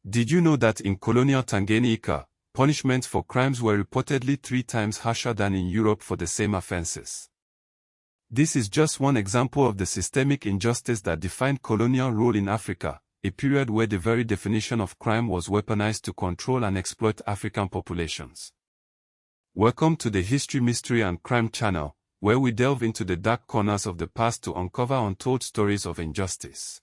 Did you know that in colonial Tanganyika, punishments for crimes were reportedly 3 times harsher than in Europe for the same offenses? This is just one example of the systemic injustice that defined colonial rule in Africa, a period where the very definition of crime was weaponized to control and exploit African populations. Welcome to the History, Mystery and Crime channel, where we delve into the dark corners of the past to uncover untold stories of injustice.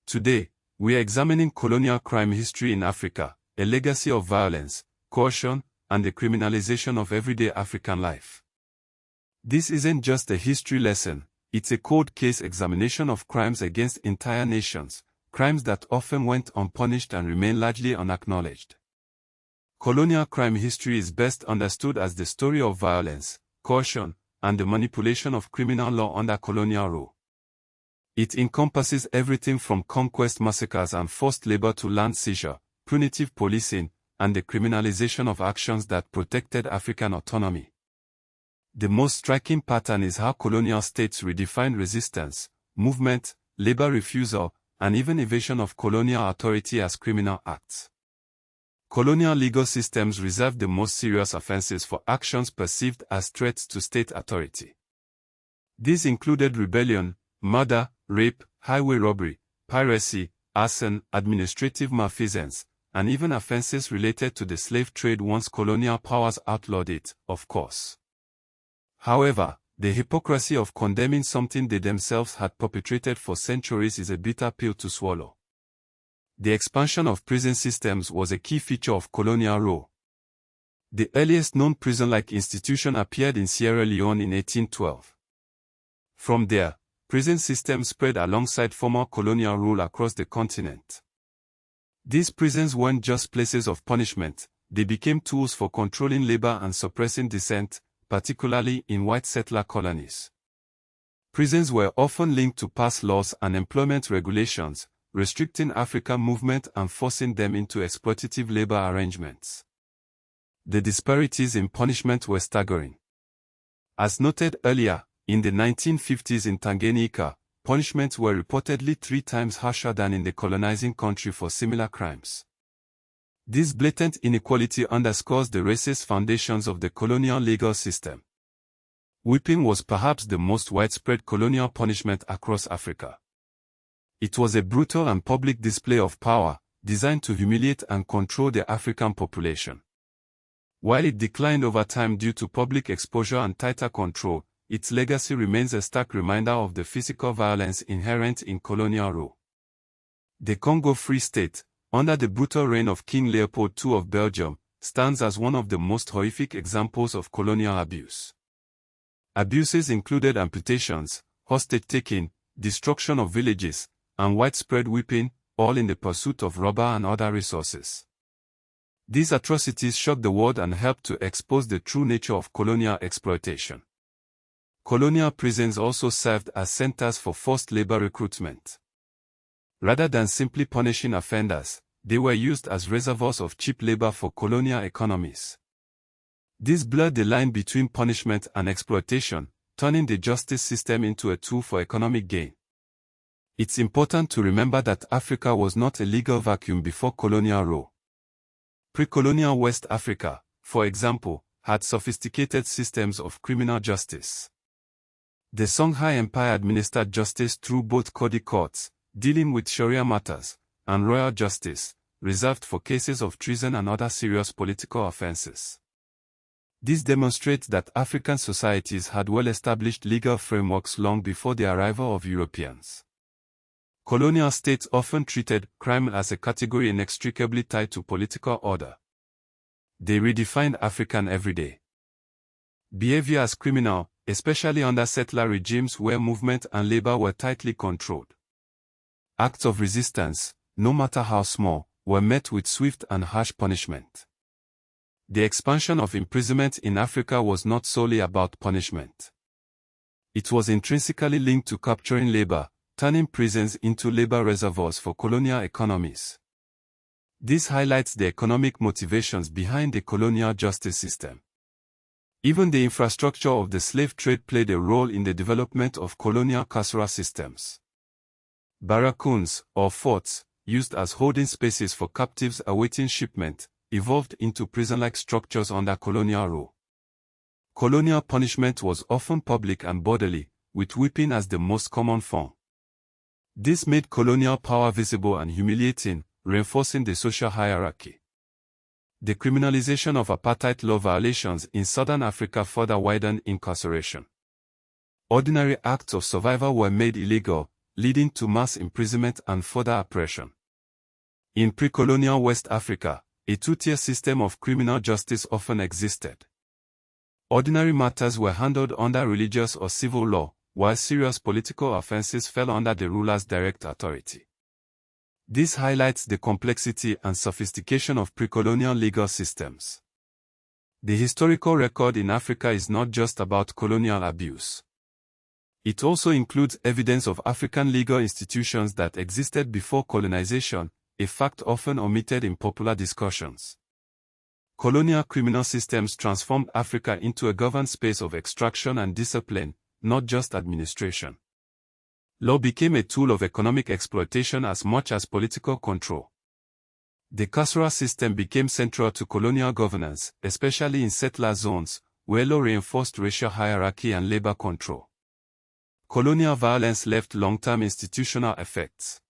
Today, we are examining colonial crime history in Africa, a legacy of violence, coercion, and the criminalization of everyday African life. This isn't just a history lesson, it's a cold case examination of crimes against entire nations, crimes that often went unpunished and remain largely unacknowledged. Colonial crime history is best understood as the story of violence, coercion, and the manipulation of criminal law under colonial rule. It encompasses everything from conquest massacres and forced labor to land seizure, punitive policing, and the criminalization of actions that protected African autonomy. The most striking pattern is how colonial states redefined resistance, movement, labor refusal, and even evasion of colonial authority as criminal acts. Colonial legal systems reserved the most serious offenses for actions perceived as threats to state authority. These included rebellion, murder, rape, highway robbery, piracy, arson, administrative malfeasance, and even offenses related to the slave trade once colonial powers outlawed it, of course. However, the hypocrisy of condemning something they themselves had perpetrated for centuries is a bitter pill to swallow. The expansion of prison systems was a key feature of colonial rule. The earliest known prison-like institution appeared in Sierra Leone in 1812. From there, prison systems spread alongside former colonial rule across the continent. These prisons weren't just places of punishment, they became tools for controlling labor and suppressing dissent, particularly in white settler colonies. Prisons were often linked to pass laws and employment regulations, restricting African movement and forcing them into exploitative labor arrangements. The disparities in punishment were staggering. As noted earlier, in the 1950s in Tanganyika, punishments were reportedly 3 times harsher than in the colonizing country for similar crimes. This blatant inequality underscores the racist foundations of the colonial legal system. Whipping was perhaps the most widespread colonial punishment across Africa. It was a brutal and public display of power, designed to humiliate and control the African population. While it declined over time due to public exposure and tighter control, its legacy remains a stark reminder of the physical violence inherent in colonial rule. The Congo Free State, under the brutal reign of King Leopold II of Belgium, stands as one of the most horrific examples of colonial abuse. Abuses included amputations, hostage-taking, destruction of villages, and widespread whipping, all in the pursuit of rubber and other resources. These atrocities shocked the world and helped to expose the true nature of colonial exploitation. Colonial prisons also served as centers for forced labor recruitment. Rather than simply punishing offenders, they were used as reservoirs of cheap labor for colonial economies. This blurred the line between punishment and exploitation, turning the justice system into a tool for economic gain. It's important to remember that Africa was not a legal vacuum before colonial rule. Pre-colonial West Africa, for example, had sophisticated systems of criminal justice. The Songhai Empire administered justice through both Qadi courts, dealing with Sharia matters, and royal justice, reserved for cases of treason and other serious political offenses. This demonstrates that African societies had well-established legal frameworks long before the arrival of Europeans. Colonial states often treated crime as a category inextricably tied to political order. They redefined African everyday behavior as criminal, especially under settler regimes where movement and labor were tightly controlled. Acts of resistance, no matter how small, were met with swift and harsh punishment. The expansion of imprisonment in Africa was not solely about punishment. It was intrinsically linked to capturing labor, turning prisons into labor reservoirs for colonial economies. This highlights the economic motivations behind the colonial justice system. Even the infrastructure of the slave trade played a role in the development of colonial carceral systems. Barracoons, or forts, used as holding spaces for captives awaiting shipment, evolved into prison-like structures under colonial rule. Colonial punishment was often public and bodily, with whipping as the most common form. This made colonial power visible and humiliating, reinforcing the social hierarchy. The criminalization of apartheid law violations in Southern Africa further widened incarceration. Ordinary acts of survival were made illegal, leading to mass imprisonment and further oppression. In pre-colonial West Africa, a two-tier system of criminal justice often existed. Ordinary matters were handled under religious or civil law, while serious political offenses fell under the ruler's direct authority. This highlights the complexity and sophistication of pre-colonial legal systems. The historical record in Africa is not just about colonial abuse. It also includes evidence of African legal institutions that existed before colonization, a fact often omitted in popular discussions. Colonial criminal systems transformed Africa into a governed space of extraction and discipline, not just administration. Law became a tool of economic exploitation as much as political control. The carceral system became central to colonial governance, especially in settler zones, where law reinforced racial hierarchy and labor control. Colonial violence left long-term institutional effects.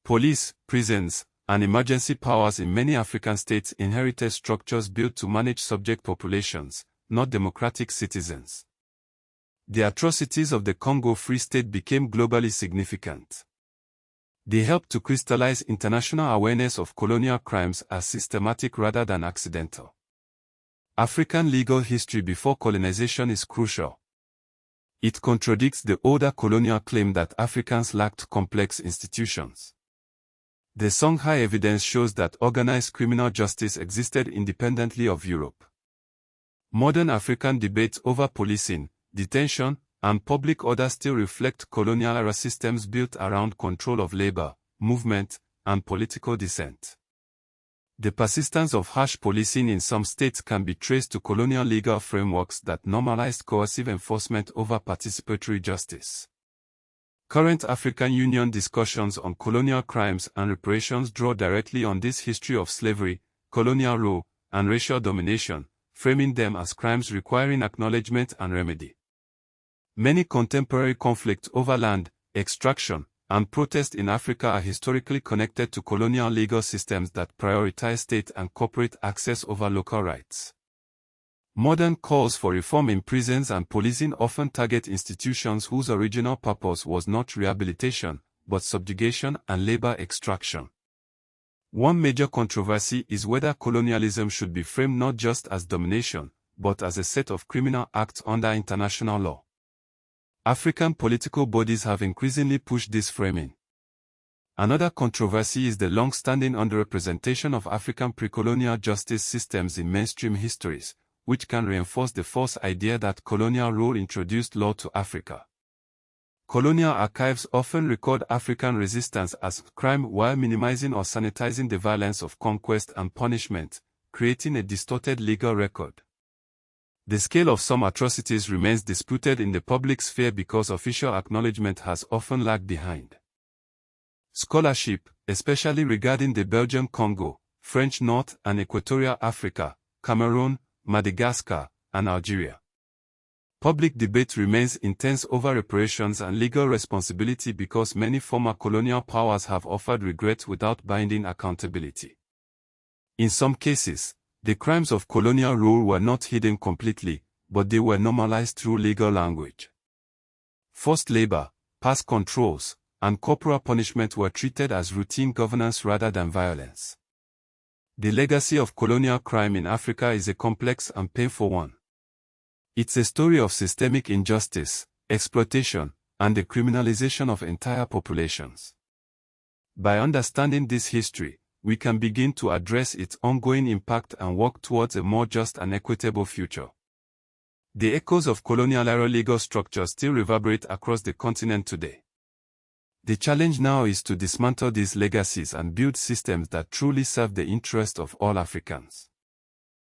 Police, prisons, and emergency powers in many African states inherited structures built to manage subject populations, not democratic citizens. The atrocities of the Congo Free State became globally significant. They helped to crystallize international awareness of colonial crimes as systematic rather than accidental. African legal history before colonization is crucial. It contradicts the older colonial claim that Africans lacked complex institutions. The Songhai evidence shows that organized criminal justice existed independently of Europe. Modern African debates over policing, detention, and public order still reflect colonial-era systems built around control of labor, movement, and political dissent. The persistence of harsh policing in some states can be traced to colonial legal frameworks that normalized coercive enforcement over participatory justice. Current African Union discussions on colonial crimes and reparations draw directly on this history of slavery, colonial rule, and racial domination, framing them as crimes requiring acknowledgement and remedy. Many contemporary conflicts over land, extraction, and protest in Africa are historically connected to colonial legal systems that prioritize state and corporate access over local rights. Modern calls for reform in prisons and policing often target institutions whose original purpose was not rehabilitation, but subjugation and labor extraction. One major controversy is whether colonialism should be framed not just as domination, but as a set of criminal acts under international law. African political bodies have increasingly pushed this framing. Another controversy is the long-standing underrepresentation of African pre-colonial justice systems in mainstream histories, which can reinforce the false idea that colonial rule introduced law to Africa. Colonial archives often record African resistance as crime while minimizing or sanitizing the violence of conquest and punishment, creating a distorted legal record. The scale of some atrocities remains disputed in the public sphere because official acknowledgement has often lagged behind. Scholarship, especially regarding the Belgian Congo, French North and Equatorial Africa, Cameroon, Madagascar, and Algeria. Public debate remains intense over reparations and legal responsibility because many former colonial powers have offered regret without binding accountability. In some cases, the crimes of colonial rule were not hidden completely, but they were normalized through legal language. Forced labor, past controls, and corporal punishment were treated as routine governance rather than violence. The legacy of colonial crime in Africa is a complex and painful one. It's a story of systemic injustice, exploitation, and the criminalization of entire populations. By understanding this history, we can begin to address its ongoing impact and work towards a more just and equitable future. The echoes of colonial-era legal structures still reverberate across the continent today. The challenge now is to dismantle these legacies and build systems that truly serve the interests of all Africans.